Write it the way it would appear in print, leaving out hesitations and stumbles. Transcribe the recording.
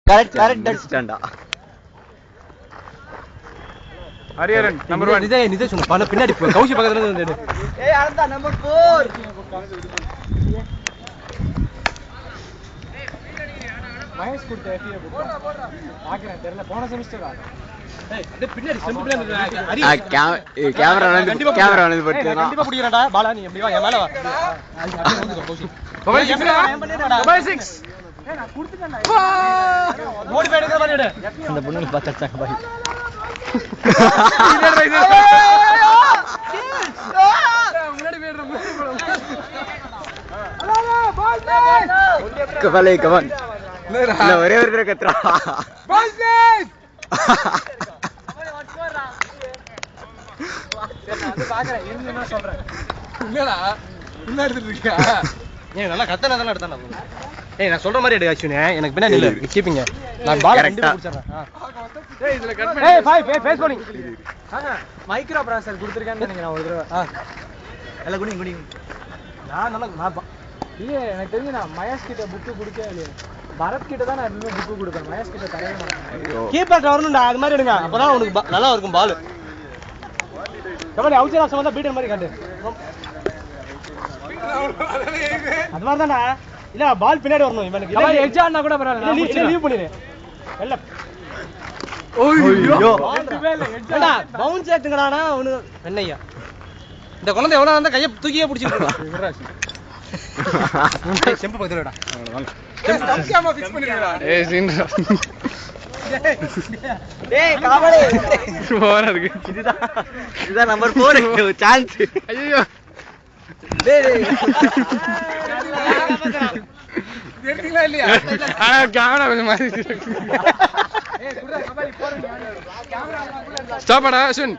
Correct அடிச்சிட்டான்டா. Hariharan number 1. நிதே சும்மா பண்ண பின்னாடி கௌஷி பக்கத்துல இருந்து. ஏய் அடடா நம்பர் 4. மகேஷ் குட்ட எஃபிஏ போடுறா பாக்குறேன் தெரியல போன செமஸ்டரா. ஏய் அப்படியே பின்னாடி செம்பு பின்னாடி ஹரி கேமரா வந்து போட்டுடா. கண்டிப்பா புடிக்கறடா பாலா நீ எப்படி வா என் மேல வா. அப்படியே வந்து கௌஷி. மொபைல் 6. ஏய் நான் குடுத்துட்டேன்டா. ஓடி போய் எடுக்கிற மாதிரி எடு. அந்த பொண்ணுங்க பார்த்தாங்க பாய். முன்னாடி போயிடுற கவலை கவன் இல்ல ஒரே ஒரு தடவை கத்துறா. பாக்குறேன் என்ன சொல்றேன். இல்லடா உள்ள எடுத்துட்டு இருக்கியா? ஏய் நல்லா கத்தனதெல்லாம் எடுத்தானே. ஏய் நான் சொல்ற மாதிரி எடு அஸ்வினே. எனக்கு பின்னாடி இல்ல கீப்பிங்க. நான் பால் ரெண்டு புடிச்சறேன். ஏய் இதுல கட் பண்ணி. ஏய் பாய் ஃபேஸ் போலிங். மைக்ரோ ப்ராசஸர் கொடுத்திருக்கான்னு நினைக்கிறேன் ஒரு தடவை. எல்லாம் குடி நான் இல்லையே எனக்கு தெரிஞ்சு நான் மகேஷ் கிட்ட புக்கு கொடுக்கவே இல்லையே. பரத் கிட்ட தான் நான் எப்பவுமே புக்கு கொடுப்பேன். மகேஷ் கிட்ட தரவே மாட்டேன். கீப்பர் வரணும்டா அது மாதிரி எடுங்க. அப்பதான் உனக்கு நல்லா இருக்கும் பால். கபடி அவுச்சர் ஆஃப் சமந்தா பீட்டர் மாதிரி காட்டு. அது மாதிரி தான்டா. இல்ல பால் பின்னாடி வரணும் இவனுக்கு. கபடி எக்ஸாம்னா கூட பரவாயில்லை. இல்ல லீவ் பண்ணிரு. இல்ல ஐயோ ரெண்டுமே இல்ல ஏண்டா பவுன்ஸ் ஏத்துங்கடானா அவனு என்னய்யா. இந்த குழந்தை எவ்வளவு அந்த கையை தூக்கியே பிடிச்சிருக்கு. செம்பு பக்கத்துலடா. சம்சியாமா ஃபிக்ஸ் பண்ணிடுடா. ஏய் சீன்டா. டேய் கபடி ஓவரா இருக்கு. இதுதான் நம்பர் 4 சான்ஸ். ஐயோ டேய் எடுத்தீங்களா இல்லையா? கேமரா கொஞ்சம் மாறி. ஏய் குடா கபடி போறேன். கேமரா கூட ஸ்டாப் அடா அஸ்வின்.